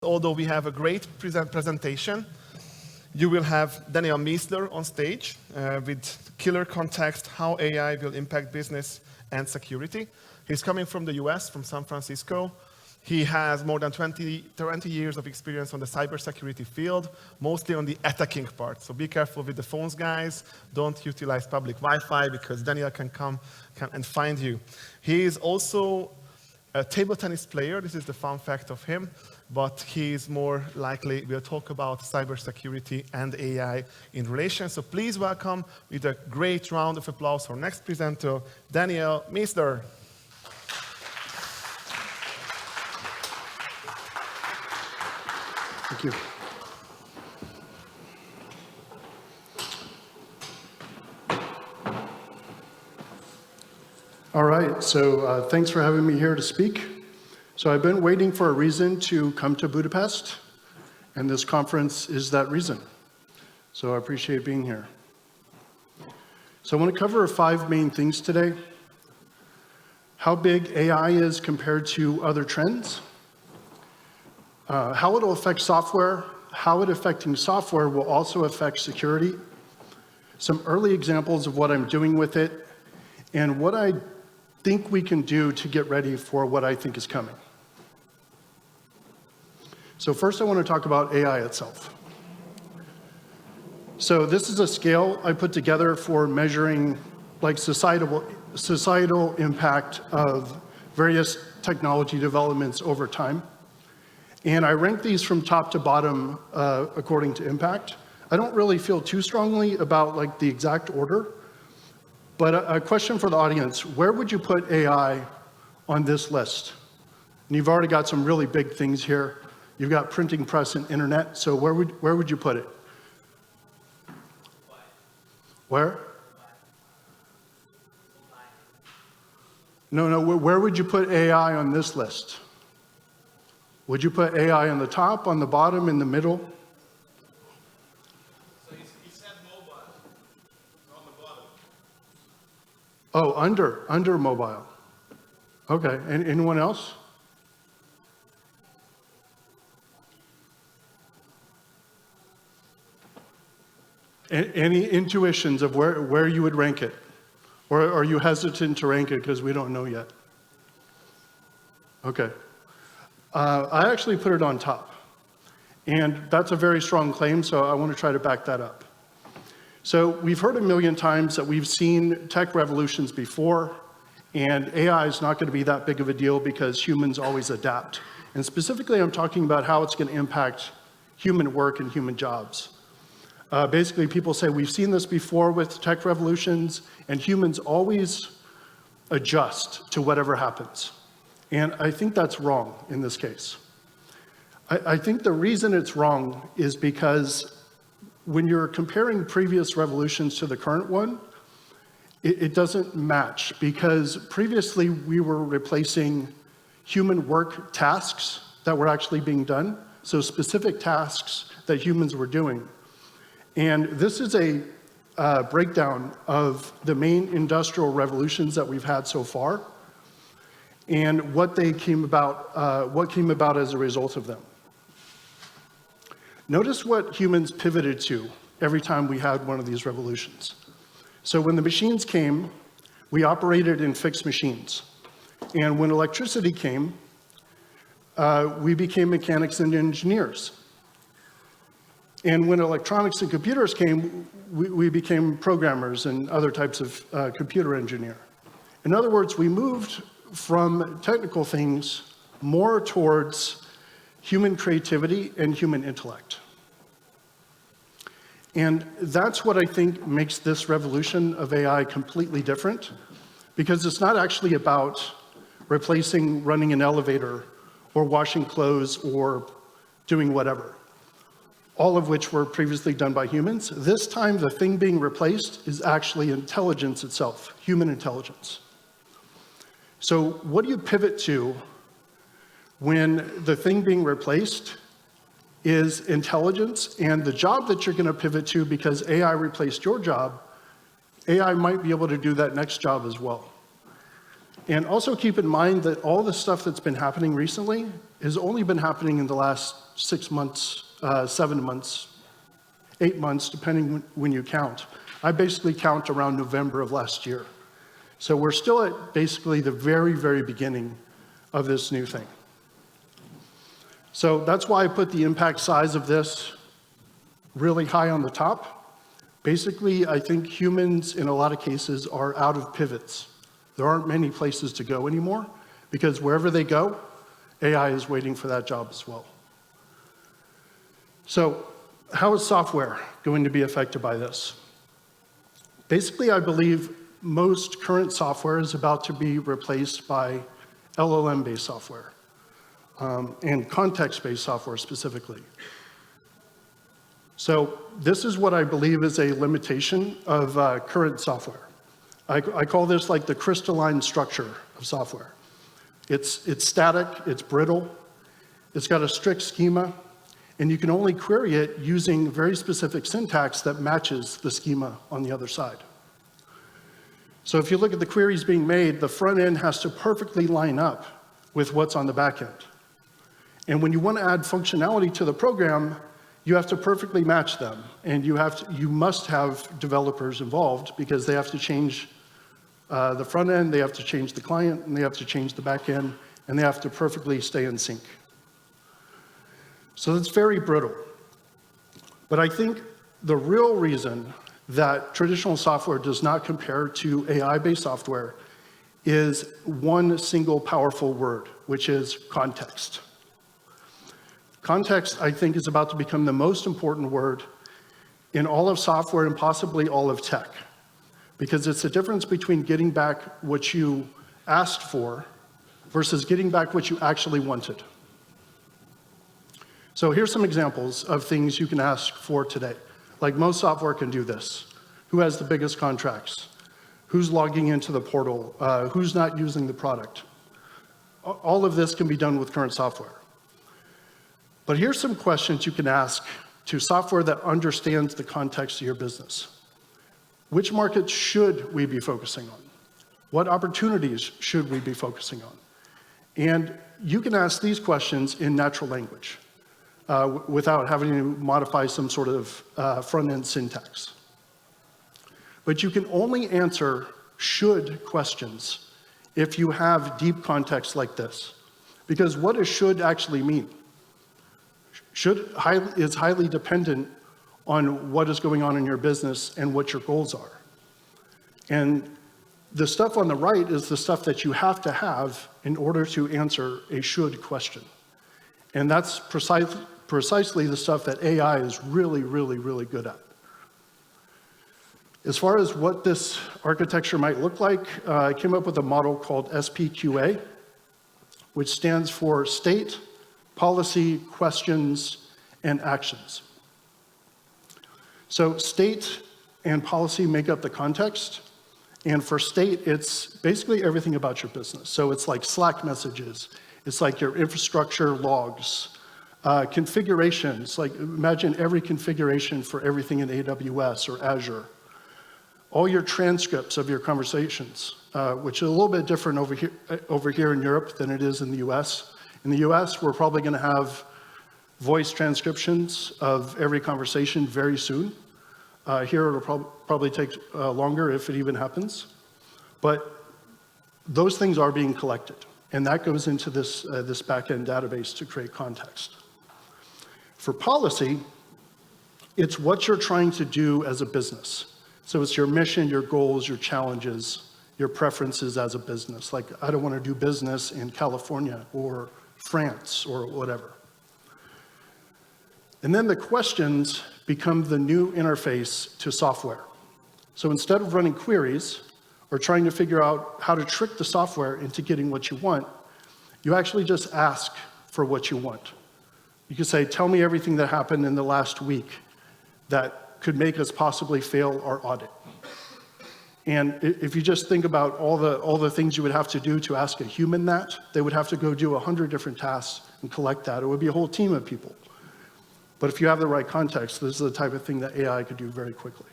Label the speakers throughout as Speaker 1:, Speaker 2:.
Speaker 1: Although we have a great presentation, you will have Daniel Miessler on stage with killer context, how AI will impact business and security. He's coming from the US, from San Francisco. He has more than 20 years of experience on the cybersecurity field, mostly on the attacking part. So be careful with the phones, guys. Don't utilize public Wi-Fi because Daniel can come and find you. He is also a table tennis player. This is the fun fact of him. But he's more likely, we'll talk about cybersecurity and AI in relation. So please welcome with a great round of applause our next presenter, Daniel Miessler.
Speaker 2: Thank you. All right, so thanks for having me here to speak. So I've been waiting for a reason to come to Budapest, and this conference is that reason. So I appreciate being here. So I want to cover 5 main things today. How big AI is compared to other trends, how it'll affect software, how it affecting software will also affect security, some early examples of what I'm doing with it, and what I think we can do to get ready for what I think is coming. So first I want to talk about AI itself. So this is a scale I put together for measuring like societal impact of various technology developments over time. And I rank these from top to bottom according to impact. I don't really feel too strongly about like the exact order, but a question for the audience, where would you put AI on this list? And you've already got some really big things here. You've got printing press and internet, so where would you put it? Where? No, where would you put AI on this list? Would you put AI on the top, on the bottom, in the middle?
Speaker 1: So he said mobile, on the bottom.
Speaker 2: Oh, under mobile. Okay, and anyone else? Any intuitions of where you would rank it? Or are you hesitant to rank it because we don't know yet? Okay. I actually put it on top. And that's a very strong claim, so I want to try to back that up. So we've heard a million times that we've seen tech revolutions before, and AI is not going to be that big of a deal because humans always adapt. And specifically, I'm talking about how it's going to impact human work and human jobs. Basically, people say we've seen this before with tech revolutions, and humans always adjust to whatever happens. And I think that's wrong in this case. I think the reason it's wrong is because when you're comparing previous revolutions to the current one, it doesn't match, because previously we were replacing human work tasks that were actually being done, so specific tasks that humans were doing. And this is a breakdown of the main industrial revolutions that we've had so far and what came about as a result of them. Notice what humans pivoted to every time we had one of these revolutions. So when the machines came, we operated in fixed machines. And when electricity came, we became mechanics and engineers. And when electronics and computers came, we became programmers and other types of computer engineer. In other words, we moved from technical things more towards human creativity and human intellect. And that's what I think makes this revolution of AI completely different, because it's not actually about replacing running an elevator or washing clothes or doing whatever, all of which were previously done by humans. This time, the thing being replaced is actually intelligence itself, human intelligence. So what do you pivot to when the thing being replaced is intelligence, and the job that you're going to pivot to because AI replaced your job, AI might be able to do that next job as well. And also keep in mind that all the stuff that's been happening recently has only been happening in the last 6 months, 7 months, 8 months, depending when you count. I basically count around November of last year. So we're still at basically the very, very beginning of this new thing. So that's why I put the impact size of this really high on the top. Basically, I think humans, in a lot of cases, are out of pivots. There aren't many places to go anymore, because wherever they go, AI is waiting for that job as well. So how is software going to be affected by this? Basically, I believe most current software is about to be replaced by LLM-based software, and context-based software specifically. So this is what I believe is a limitation of current software. I call this like the crystalline structure of software. It's static, it's brittle, it's got a strict schema, and you can only query it using very specific syntax that matches the schema on the other side. So if you look at the queries being made, the front end has to perfectly line up with what's on the back end. And when you want to add functionality to the program, you have to perfectly match them. And you must have developers involved, because they have to change the front end, they have to change the client, and they have to change the back end, and they have to perfectly stay in sync. So it's very brittle. But I think the real reason that traditional software does not compare to AI-based software is one single powerful word, which is context. Context, I think, is about to become the most important word in all of software and possibly all of tech, because it's the difference between getting back what you asked for versus getting back what you actually wanted. So here's some examples of things you can ask for today. Like, most software can do this. Who has the biggest contracts? Who's logging into the portal? Who's not using the product? All of this can be done with current software. But here's some questions you can ask to software that understands the context of your business. Which markets should we be focusing on? What opportunities should we be focusing on? And you can ask these questions in natural language without having to modify some sort of front-end syntax. But you can only answer should questions if you have deep context like this. Because what does should actually mean? Should is highly dependent on what is going on in your business and what your goals are. And the stuff on the right is the stuff that you have to have in order to answer a should question. And that's precisely the stuff that AI is really, really, really good at. As far as what this architecture might look like, I came up with a model called SPQA, which stands for State, Policy, Questions, and Actions. So state and policy make up the context. And for state, it's basically everything about your business. So it's like Slack messages. It's like your infrastructure logs. Configurations, like imagine every configuration for everything in AWS or Azure. All your transcripts of your conversations, which is a little bit different over here in Europe than it is in the US. In the US, we're probably going to have voice transcriptions of every conversation very soon. Here, it'll probably take longer if it even happens. But those things are being collected. And that goes into this back-end database to create context. For policy, it's what you're trying to do as a business. So it's your mission, your goals, your challenges, your preferences as a business. Like, I don't want to do business in California or France or whatever. And then the questions become the new interface to software. So instead of running queries or trying to figure out how to trick the software into getting what you want, you actually just ask for what you want. You can say, tell me everything that happened in the last week that could make us possibly fail our audit. And if you just think about all the things you would have to do to ask a human that, they would have to go do 100 different tasks and collect that. It would be a whole team of people. But if you have the right context, this is the type of thing that AI could do very quickly.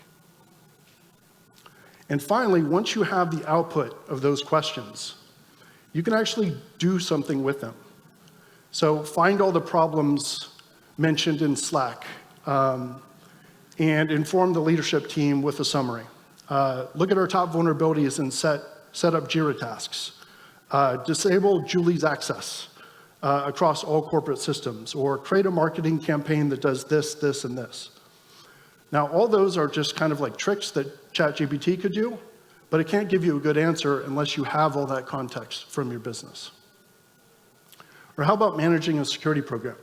Speaker 2: And finally, once you have the output of those questions, you can actually do something with them. So find all the problems mentioned in Slack and inform the leadership team with a summary. Look at our top vulnerabilities and set up JIRA tasks. Disable Julie's access across all corporate systems, or create a marketing campaign that does this, this, and this. Now, all those are just kind of like tricks that ChatGPT could do, but it can't give you a good answer unless you have all that context from your business. Or how about managing a security program?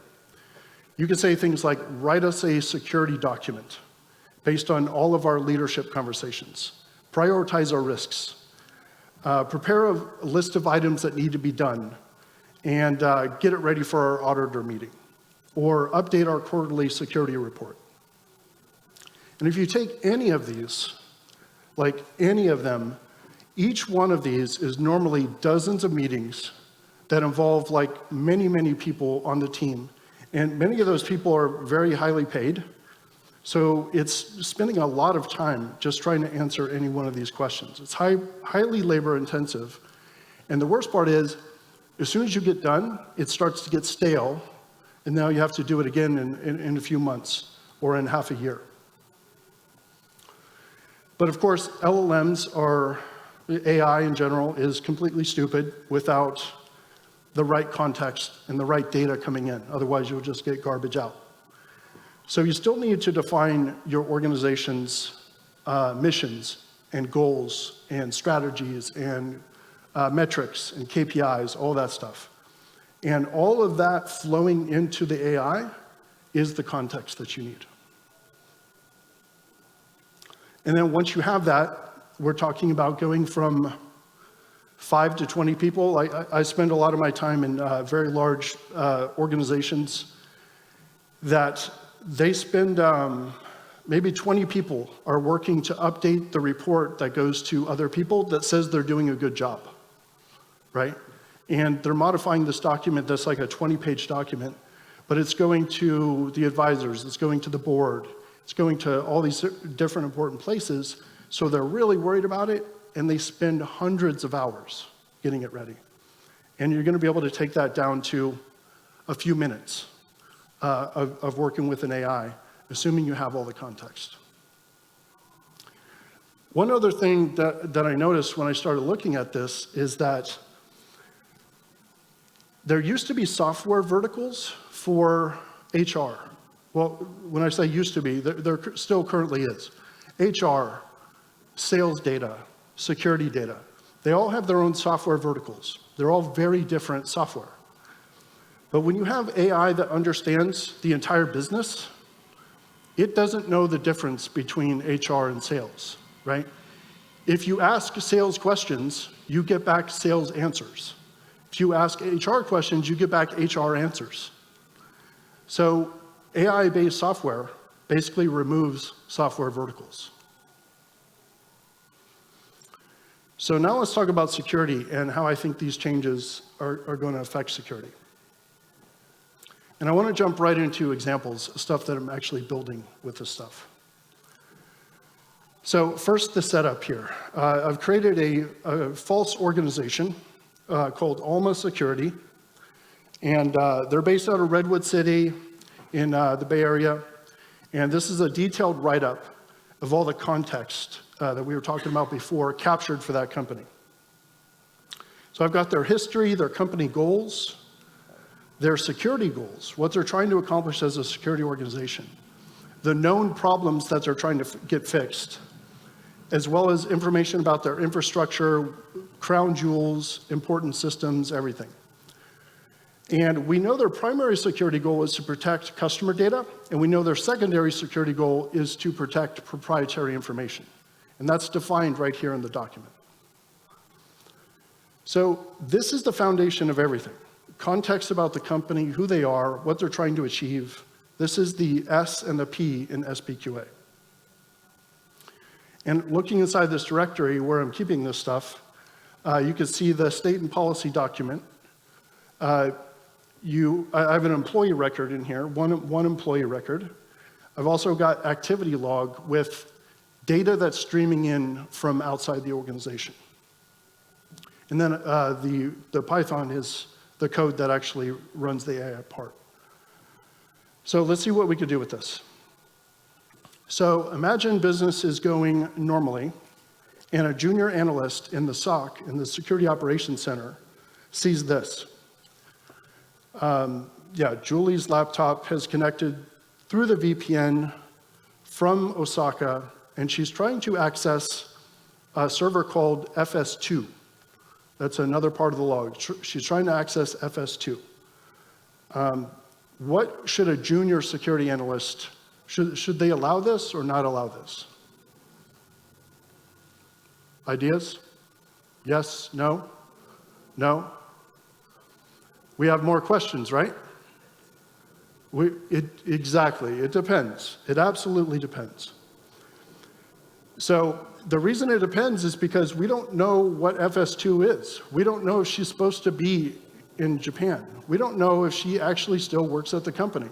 Speaker 2: You could say things like, write us a security document based on all of our leadership conversations. Prioritize our risks. Prepare a list of items that need to be done, and get it ready for our auditor meeting. Or update our quarterly security report. And if you take any of these, like any of them, each one of these is normally dozens of meetings that involve like many, many people on the team. And many of those people are very highly paid. So it's spending a lot of time just trying to answer any one of these questions. It's highly labor intensive. And the worst part is, as soon as you get done, it starts to get stale. And now you have to do it again in a few months or in half a year. But of course, LLMs are, AI in general is completely stupid without the right context and the right data coming in. Otherwise, you'll just get garbage out. So you still need to define your organization's missions and goals and strategies and metrics and KPIs, all that stuff. And all of that flowing into the AI is the context that you need. And then once you have that, we're talking about going from 5 to 20 people. I spend a lot of my time in very large organizations that they spend, maybe 20 people are working to update the report that goes to other people that says they're doing a good job, right? And they're modifying this document that's like a 20-page document, but it's going to the advisors, it's going to the board, it's going to all these different important places, so they're really worried about it, and they spend hundreds of hours getting it ready. And you're going to be able to take that down to a few minutes of working with an AI, assuming you have all the context. One other thing that I noticed when I started looking at this is that there used to be software verticals for HR. Well, when I say used to be, there still currently is. HR, sales data, security data. They all have their own software verticals. They're all very different software. But when you have AI that understands the entire business, it doesn't know the difference between HR and sales, right? If you ask sales questions, you get back sales answers. If you ask HR questions, you get back HR answers. So AI-based software basically removes software verticals. So now let's talk about security and how I think these changes are going to affect security. And I want to jump right into examples, stuff that I'm actually building with this stuff. So first, the setup here. I've created a false organization called Alma Security. And they're based out of Redwood City in the Bay Area. And this is a detailed write-up of all the context that we were talking about before, captured for that company. So I've got their history, their company goals, their security goals, what they're trying to accomplish as a security organization, the known problems that they're trying to get fixed, as well as information about their infrastructure, crown jewels, important systems, everything. And we know their primary security goal is to protect customer data, and we know their secondary security goal is to protect proprietary information. And that's defined right here in the document. So this is the foundation of everything. Context about the company, who they are, what they're trying to achieve. This is the S and the P in SPQA. And looking inside this directory where I'm keeping this stuff, you can see the state and policy document. I have an employee record in here, one employee record. I've also got activity log with data that's streaming in from outside the organization. And then the Python is the code that actually runs the AI part. So let's see what we could do with this. So imagine business is going normally, and a junior analyst in the SOC, in the Security Operations Center, sees this. Julie's laptop has connected through the VPN from Osaka, and she's trying to access a server called FS2. That's another part of the log. She's trying to access FS2. What should a junior security analyst, should they allow this or not allow this? Ideas? Yes? No? No? We have more questions, right? Exactly, it depends. It absolutely depends. So the reason it depends is because we don't know what FS2 is. We don't know if she's supposed to be in Japan. We don't know if she actually still works at the company.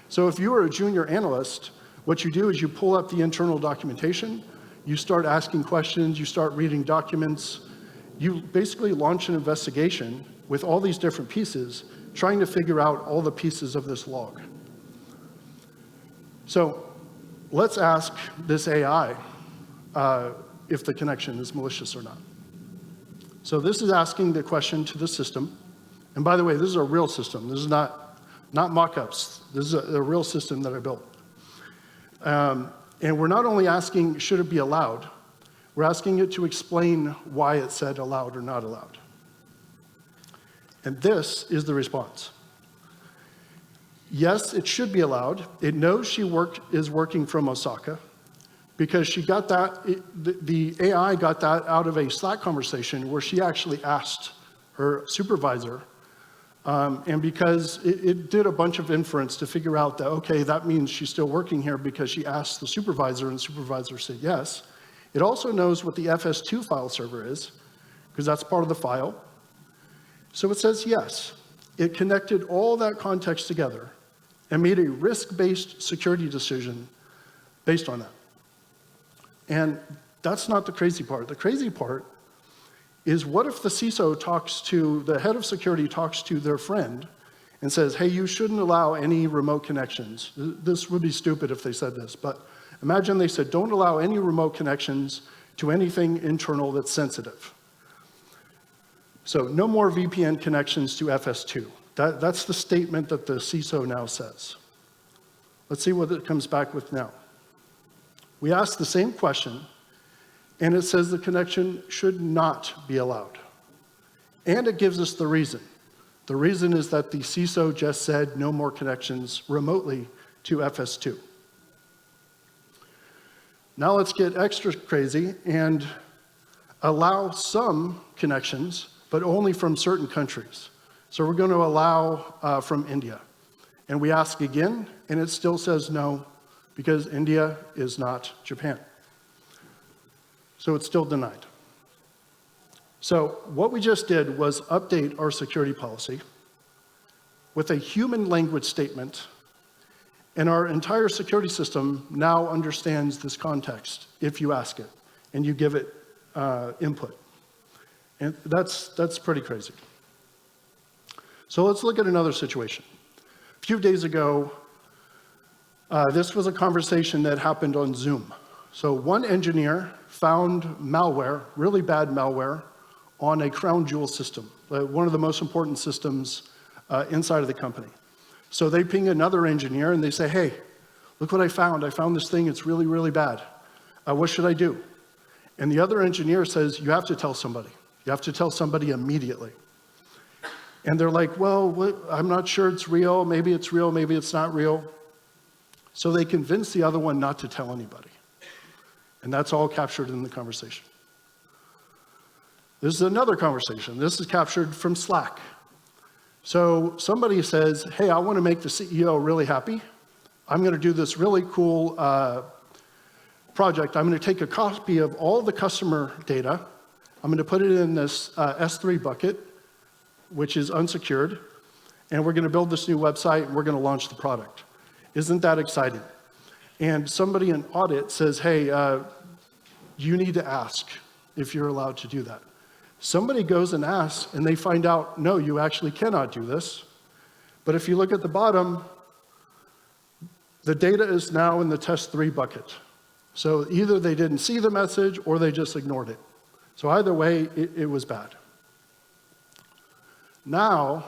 Speaker 2: So if you are a junior analyst, what you do is you pull up the internal documentation, you start asking questions, you start reading documents, you basically launch an investigation with all these different pieces, trying to figure out all the pieces of this log. So let's ask this AI if the connection is malicious or not. So this is asking the question to the system. And by the way, this is a real system. This is not mock-ups. This is a real system that I built. And we're not only asking, should it be allowed? We're asking it to explain why it said allowed or not allowed. And this is the response. Yes, it should be allowed. It knows she is working from Osaka because she got that, the AI got that out of a Slack conversation where she actually asked her supervisor, and because it did a bunch of inference to figure out that, okay, that means she's still working here because she asked the supervisor and the supervisor said yes. It also knows what the FS2 file server is because that's part of the file. So it says yes. It connected all that context together and made a risk-based security decision based on that. And that's not the crazy part. The crazy part is what if the CISO the head of security talks to their friend and says, hey, you shouldn't allow any remote connections. This would be stupid if they said this, but imagine they said, don't allow any remote connections to anything internal that's sensitive. So no more VPN connections to FS2. That's the statement that the CISO now says. Let's see what it comes back with now. We asked the same question, and it says the connection should not be allowed. And it gives us the reason. The reason is that the CISO just said no more connections remotely to FS2. Now let's get extra crazy and allow some connections, but only from certain countries. So we're going to allow from India. And we ask again, and it still says no, because India is not Japan. So it's still denied. So what we just did was update our security policy with a human language statement, and our entire security system now understands this context if you ask it and you give it input. And that's pretty crazy. So let's look at another situation. A few days ago, this was a conversation that happened on Zoom. So one engineer found malware, really bad malware, on a crown jewel system, one of the most important systems inside of the company. So they ping another engineer and they say, hey, look what I found. I found this thing, it's really, really bad. What should I do? And the other engineer says, you have to tell somebody. You have to tell somebody immediately. And they're like, well, I'm not sure it's real. Maybe it's real, maybe it's not real. So they convince the other one not to tell anybody. And that's all captured in the conversation. This is another conversation. This is captured from Slack. So somebody says, hey, I want to make the CEO really happy. I'm going to do this really cool project. I'm going to take a copy of all the customer data. I'm going to put it in this S3 bucket, which is unsecured, and we're going to build this new website, and we're going to launch the product. Isn't that exciting? And somebody in audit says, hey, you need to ask if you're allowed to do that. Somebody goes and asks, and they find out, no, you actually cannot do this. But if you look at the bottom, the data is now in the test 3 bucket. So either they didn't see the message or they just ignored it. So either way, it was bad. Now,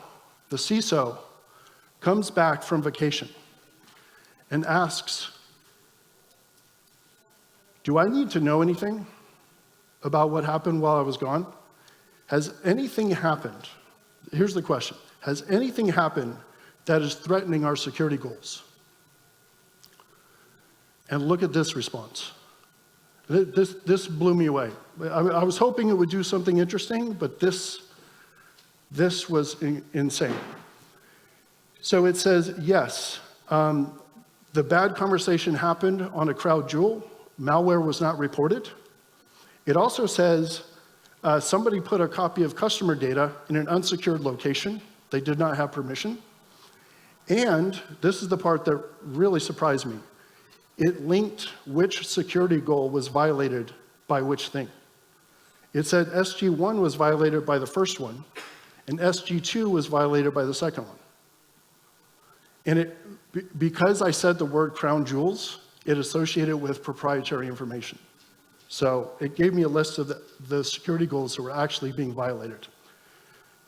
Speaker 2: the CISO comes back from vacation and asks, do I need to know anything about what happened while I was gone? Has anything happened? Here's the question. Has anything happened that is threatening our security goals? And look at this response. This blew me away. I was hoping it would do something interesting, but this was insane. So it says, yes, the bad conversation happened on a Crowd Jewel. Malware was not reported. It also says somebody put a copy of customer data in an unsecured location. They did not have permission. And this is the part that really surprised me. It linked which security goal was violated by which thing. It said SG1 was violated by the first one, and SG2 was violated by the second one. And because I said the word crown jewels, it associated with proprietary information. So it gave me a list of the security goals that were actually being violated.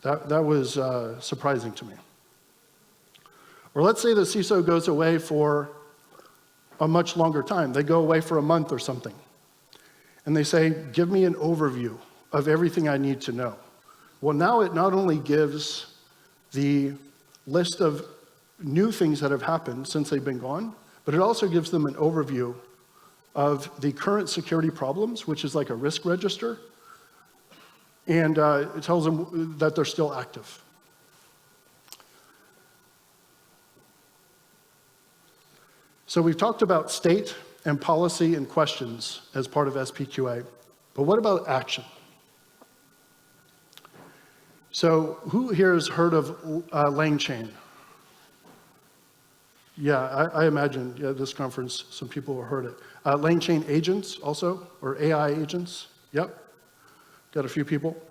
Speaker 2: That was surprising to me. Or let's say the CISO goes away for a much longer time. They go away for a month or something. And they say, give me an overview of everything I need to know. Well, now it not only gives the list of new things that have happened since they've been gone, but it also gives them an overview of the current security problems, which is like a risk register, and it tells them that they're still active. So we've talked about state and policy and questions as part of SPQA, but what about action? So who here has heard of LangChain? Yeah, I imagine this conference, some people have heard it. LangChain agents also, or AI agents, yep. Got a few people.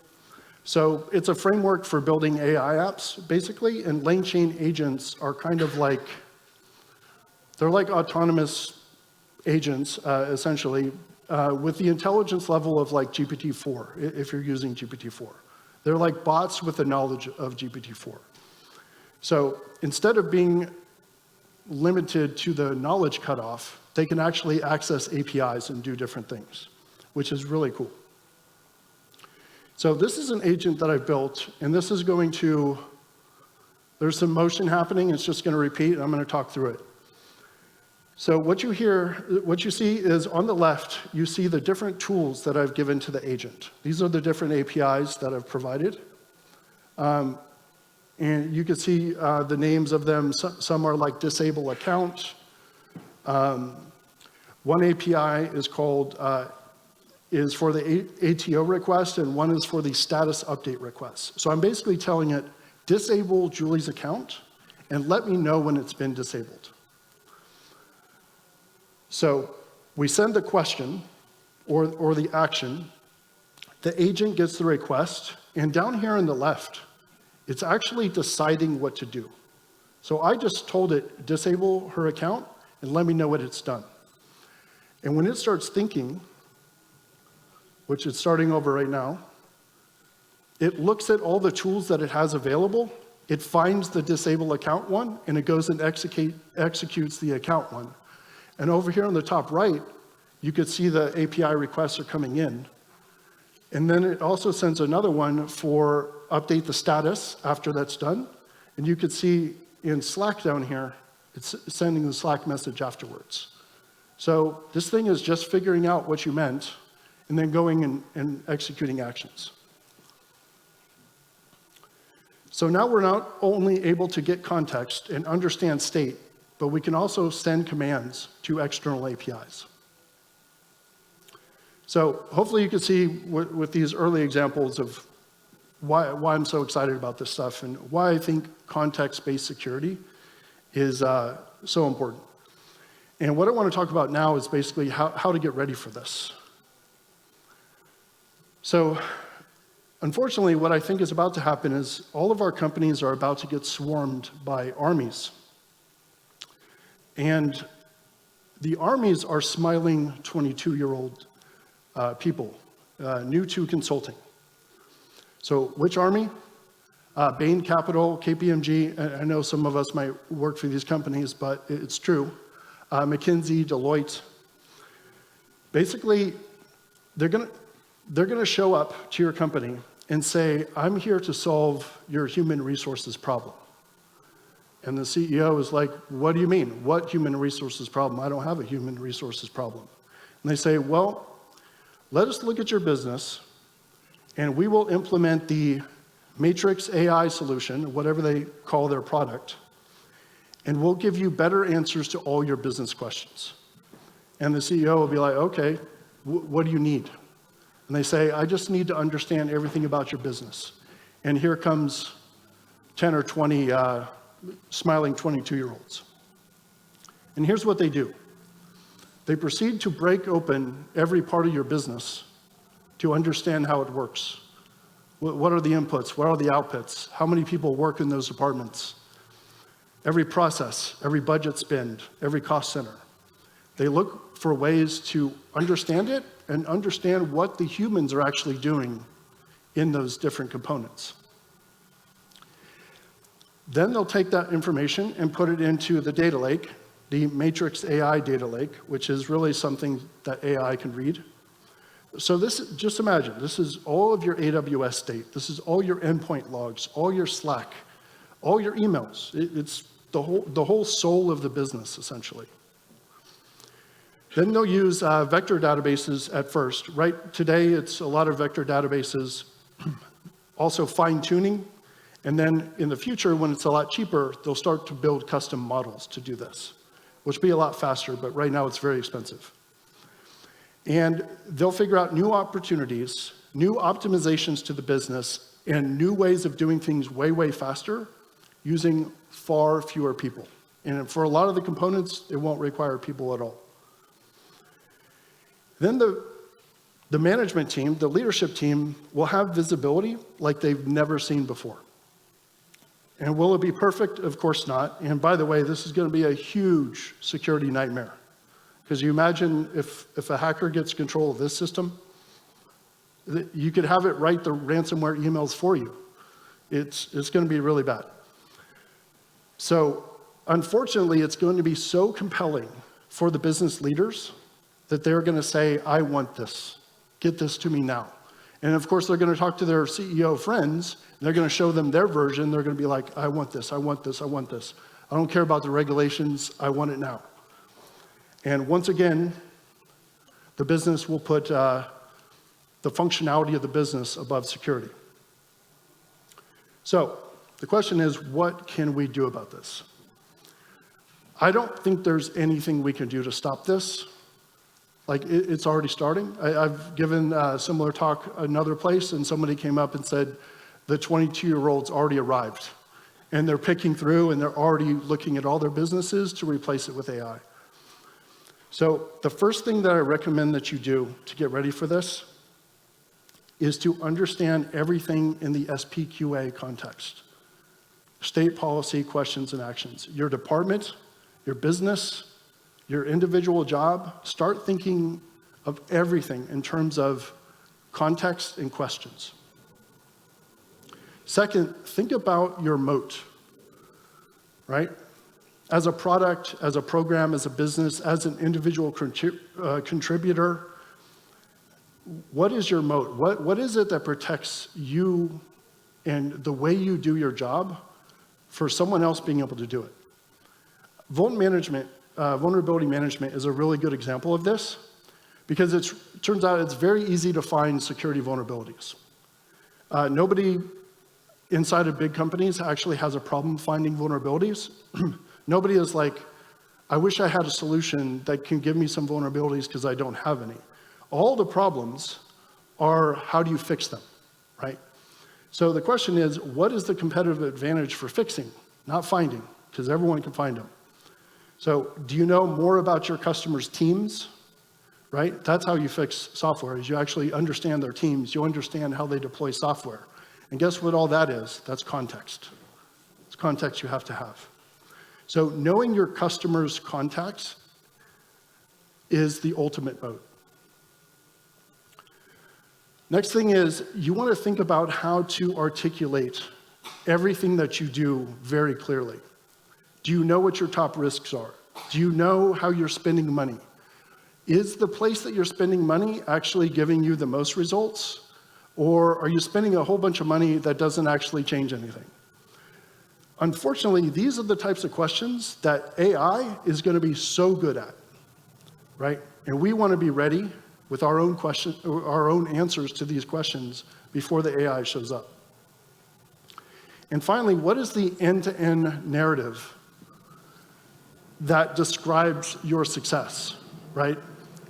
Speaker 2: So it's a framework for building AI apps, basically, and LangChain agents are kind of like, they're like autonomous agents, essentially, with the intelligence level of like GPT-4, if you're using GPT-4. They're like bots with the knowledge of GPT-4. So instead of being limited to the knowledge cutoff, they can actually access APIs and do different things, which is really cool. So this is an agent that I've built, and this is going to, there's some motion happening, it's just going to repeat, and I'm going to talk through it. So what you see is on the left, you see the different tools that I've given to the agent. These are the different APIs that I've provided. And you can see the names of them. Some are like disable account. One API is called, is for the ATO request, and one is for the status update request. So I'm basically telling it, disable Julie's account, and let me know when it's been disabled. So we send the question or the action, the agent gets the request, and down here on the left, it's actually deciding what to do. So I just told it, disable her account, and let me know what it's done. And when it starts thinking, which it's starting over right now, it looks at all the tools that it has available, it finds the disable account one, and it goes and executes the account one. And over here on the top right, you could see the API requests are coming in. And then it also sends another one for update the status after that's done. And you could see in Slack down here, it's sending the Slack message afterwards. So this thing is just figuring out what you meant and then going and executing actions. So now we're not only able to get context and understand state, but we can also send commands to external APIs. So hopefully you can see with these early examples of why I'm so excited about this stuff and why I think context-based security is so important. And what I want to talk about now is basically how to get ready for this. So Unfortunately, what I think is about to happen is all of our companies are about to get swarmed by armies. And the armies are smiling 22-year-old people, new to consulting. So which army? Bain Capital, KPMG, I know some of us might work for these companies, but it's true. McKinsey, Deloitte. Basically, they're gonna show up to your company and say, I'm here to solve your human resources problem. And the CEO is like, what do you mean? What human resources problem? I don't have a human resources problem. And they say, well, let us look at your business and we will implement the Matrix AI solution, whatever they call their product, and we'll give you better answers to all your business questions. And the CEO will be like, okay, what do you need? And they say, I just need to understand everything about your business. And here comes 10 or 20 smiling 22-year-olds. And here's what they do. They proceed to break open every part of your business to understand how it works. What are the inputs? What are the outputs? How many people work in those departments? Every process, every budget spend, every cost center. They look for ways to understand it and understand what the humans are actually doing in those different components. Then they'll take that information and put it into the data lake, the Matrix AI data lake, which is really something that AI can read. So just imagine, this is all of your AWS state. This is all your endpoint logs, all your Slack, all your emails. It's the whole soul of the business, essentially. Then they'll use vector databases at first. Right today, it's a lot of vector databases, also fine-tuning. And then in the future, when it's a lot cheaper, they'll start to build custom models to do this, which will be a lot faster, but right now it's very expensive. And they'll figure out new opportunities, new optimizations to the business, and new ways of doing things way, way faster using far fewer people. And for a lot of the components, it won't require people at all. Then the management team, the leadership team, will have visibility like they've never seen before. And will it be perfect? Of course not. And by the way, this is going to be a huge security nightmare. Because you imagine if a hacker gets control of this system, you could have it write the ransomware emails for you. It's going to be really bad. So unfortunately, it's going to be so compelling for the business leaders that they're going to say, I want this. Get this to me now. And of course, they're going to talk to their CEO friends. And they're going to show them their version. They're going to be like, I want this, I want this, I want this. I don't care about the regulations. I want it now. And once again, the business will put the functionality of the business above security. So the question is, what can we do about this? I don't think there's anything we can do to stop this. Like, it's already starting. I've given a similar talk another place, and somebody came up and said, the 22-year-olds already arrived. And they're picking through, and they're already looking at all their businesses to replace it with AI. So the first thing that I recommend that you do to get ready for this is to understand everything in the SPQA context. State policy, questions, and actions. Your department, your business, your individual job, start thinking of everything in terms of context and questions. Second, think about your moat, right? As a product, as a program, as a business, as an individual contributor, what is your moat? What is it that protects you and the way you do your job for someone else being able to do it? Vulnerability management is a really good example of this because it turns out it's very easy to find security vulnerabilities. Nobody inside of big companies actually has a problem finding vulnerabilities. Nobody is like, I wish I had a solution that can give me some vulnerabilities because I don't have any. All the problems are how do you fix them, right? So the question is, what is the competitive advantage for fixing, not finding, because everyone can find them. So do you know more about your customers' teams, right? That's how you fix software, is you actually understand their teams, you understand how they deploy software. And guess what all that is? That's context. It's context you have to have. So knowing your customers' contacts is the ultimate moat. Next thing is, you want to think about how to articulate everything that you do very clearly. Do you know what your top risks are? Do you know how you're spending money? Is the place that you're spending money actually giving you the most results? Or are you spending a whole bunch of money that doesn't actually change anything? Unfortunately, these are the types of questions that AI is going to be so good at, right? And we want to be ready with our own answers to these questions before the AI shows up. And finally, what is the end-to-end narrative that describes your success, right?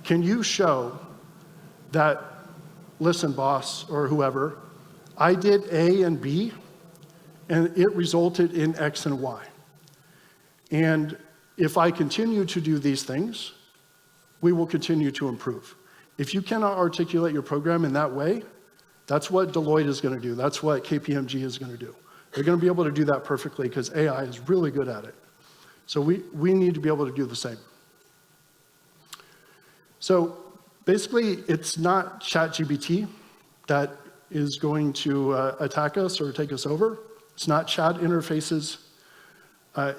Speaker 2: Can you show that, listen, boss, or whoever, I did A and B, and it resulted in X and Y. And if I continue to do these things, we will continue to improve. If you cannot articulate your program in that way, that's what Deloitte is going to do. That's what KPMG is going to do. They're going to be able to do that perfectly because AI is really good at it. So we need to be able to do the same. So basically, it's not ChatGPT that is going to attack us or take us over. It's not chat interfaces.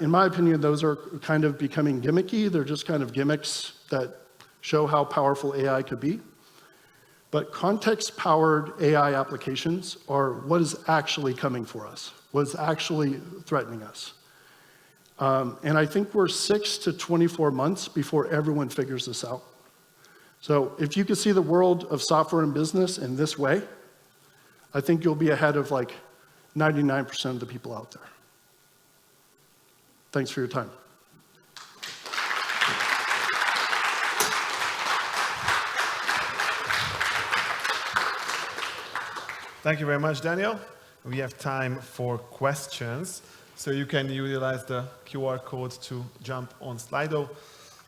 Speaker 2: In my opinion, those are kind of becoming gimmicky. They're just kind of gimmicks that show how powerful AI could be. But context-powered AI applications are what is actually coming for us, what is actually threatening us. And I think we're 6 to 24 months before everyone figures this out. So if you could see the world of software and business in this way, I think you'll be ahead of like 99% of the people out there. Thanks for your time.
Speaker 1: Thank you very much, Daniel. We have time for questions, so you can utilize the QR code to jump on Slido.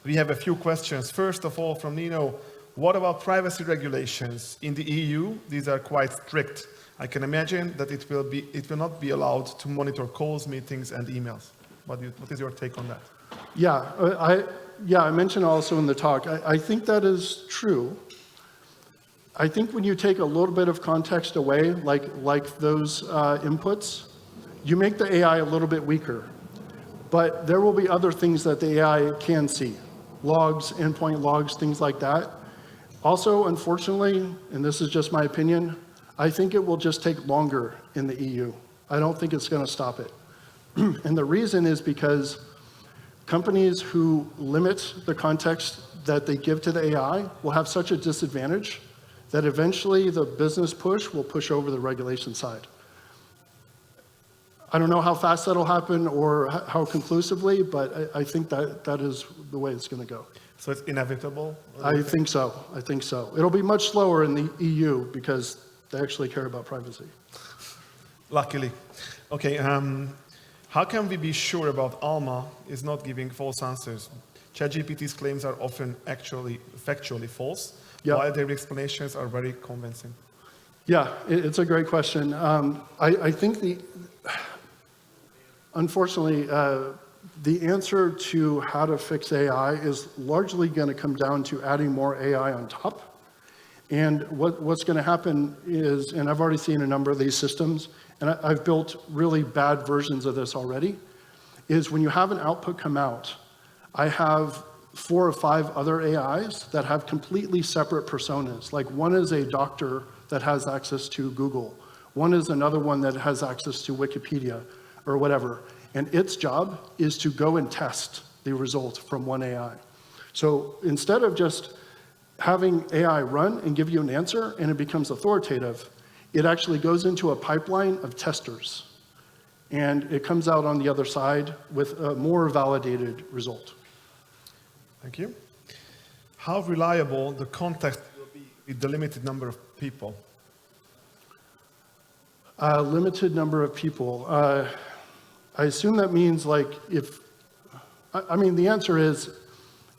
Speaker 1: We have a few questions. First of all, from Nino, what about privacy regulations? In the EU, these are quite strict. I can imagine that it will not be allowed to monitor calls, meetings, and emails. What is your take on that?
Speaker 2: Yeah, I mentioned also in the talk, I think that is true. I think when you take a little bit of context away, like those inputs, you make the AI a little bit weaker. But there will be other things that the AI can see. Logs, endpoint logs, things like that. Also, unfortunately, and this is just my opinion, I think it will just take longer in the EU. I don't think it's going to stop it. And the reason is because companies who limit the context that they give to the AI will have such a disadvantage that eventually the business push will push over the regulation side. I don't know how fast that'll happen or how conclusively, but I think that is the way it's going to go.
Speaker 1: So it's inevitable?
Speaker 2: I think so. It'll be much slower in the EU because they actually care about privacy.
Speaker 1: Luckily. Okay, how can we be sure about Alma is not giving false answers? ChatGPT's claims are often actually factually false, while their explanations are very convincing.
Speaker 2: Yeah, it's a great question. I think unfortunately, the answer to how to fix AI is largely going to come down to adding more AI on top. And what's going to happen is, and I've already seen a number of these systems, and I've built really bad versions of this already, is when you have an output come out, I have 4 or 5 other AIs that have completely separate personas. Like one is a doctor that has access to Google. One is another one that has access to Wikipedia or whatever. And its job is to go and test the result from one AI. So instead of just having AI run and give you an answer and it becomes authoritative, it actually goes into a pipeline of testers. And it comes out on the other side with a more validated result.
Speaker 1: Thank you. How reliable the context will be with the limited number of people?
Speaker 2: Limited number of people. I assume that means the answer is,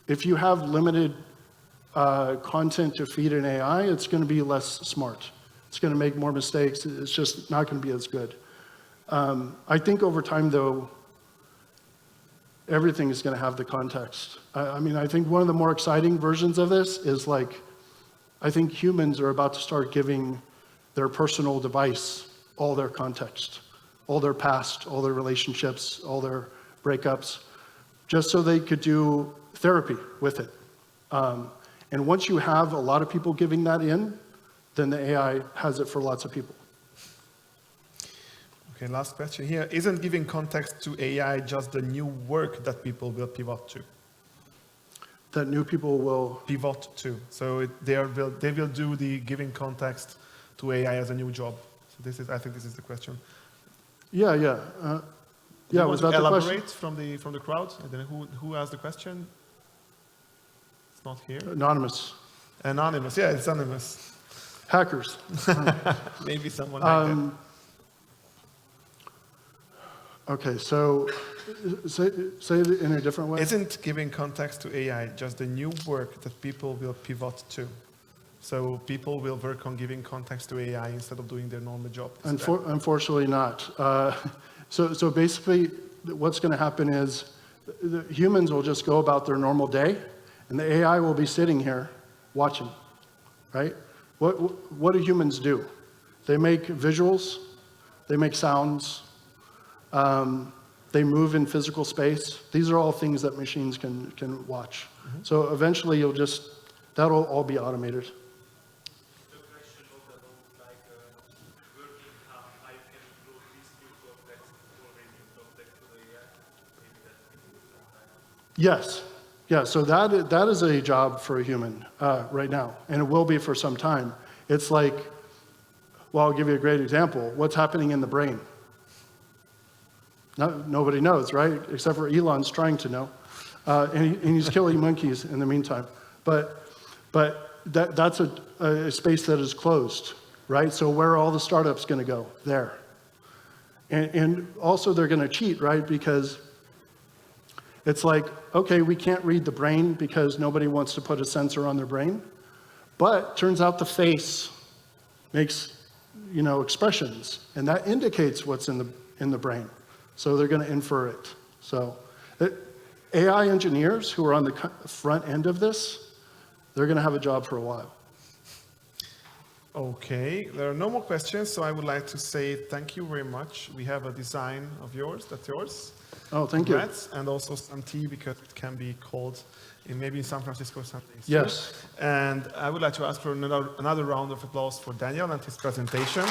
Speaker 2: if you have limited content to feed an AI, it's going to be less smart. It's going to make more mistakes. It's just not going to be as good. I think over time, though, everything is going to have the context. I mean, I think one of the more exciting versions of this is like, I think humans are about to start giving their personal device all their context, all their past, all their relationships, all their breakups, just so they could do therapy with it. And once you have a lot of people giving that in, then the AI has it for lots of people.
Speaker 1: Okay, last question here. Isn't giving context to AI just the new work that people will pivot to?
Speaker 2: That new people will
Speaker 1: Pivot to. So they will do the giving context to AI as a new job. So I think this is the question.
Speaker 2: Yeah. Yeah, was that the question?
Speaker 1: Elaborate from the crowd? I don't know who asked the question. It's not here.
Speaker 2: Anonymous.
Speaker 1: Anonymous. Yeah, it's anonymous.
Speaker 2: Hackers.
Speaker 1: Maybe someone like that.
Speaker 2: Okay, so say it in a different way.
Speaker 1: Isn't giving context to AI just the new work that people will pivot to? So people will work on giving context to AI instead of doing their normal job.
Speaker 2: Unfortunately not. So basically, what's going to happen is the humans will just go about their normal day, and the AI will be sitting here watching, right? What do humans do? They make visuals, they make sounds, they move in physical space. These are all things that machines can watch. Mm-hmm. So eventually that'll all be automated.
Speaker 3: The question was about like working how I can include this new context already in context to the AI. Maybe that can do sometime.
Speaker 2: Yes. Yeah, so that is a job for a human right now, and it will be for some time. It's like, well, I'll give you a great example. What's happening in the brain? Nobody knows, right? Except for Elon's trying to know, and he's killing monkeys in the meantime. But that's a space that is closed, right? So where are all the startups going to go? There. And also they're going to cheat, right? Because it's like, okay, we can't read the brain because nobody wants to put a sensor on their brain. But turns out the face makes, expressions, and that indicates what's in the brain. So they're going to infer it. So AI engineers who are on the front end of this, they're going to have a job for a while.
Speaker 1: Okay, there are no more questions, so I would like to say thank you very much. We have a design of yours, that's yours.
Speaker 2: Oh, thank
Speaker 1: Congrats, you. And also some tea, because it can be cold maybe in San Francisco someday.
Speaker 2: Yes.
Speaker 1: And I would like to ask for another round of applause for Daniel and his presentation.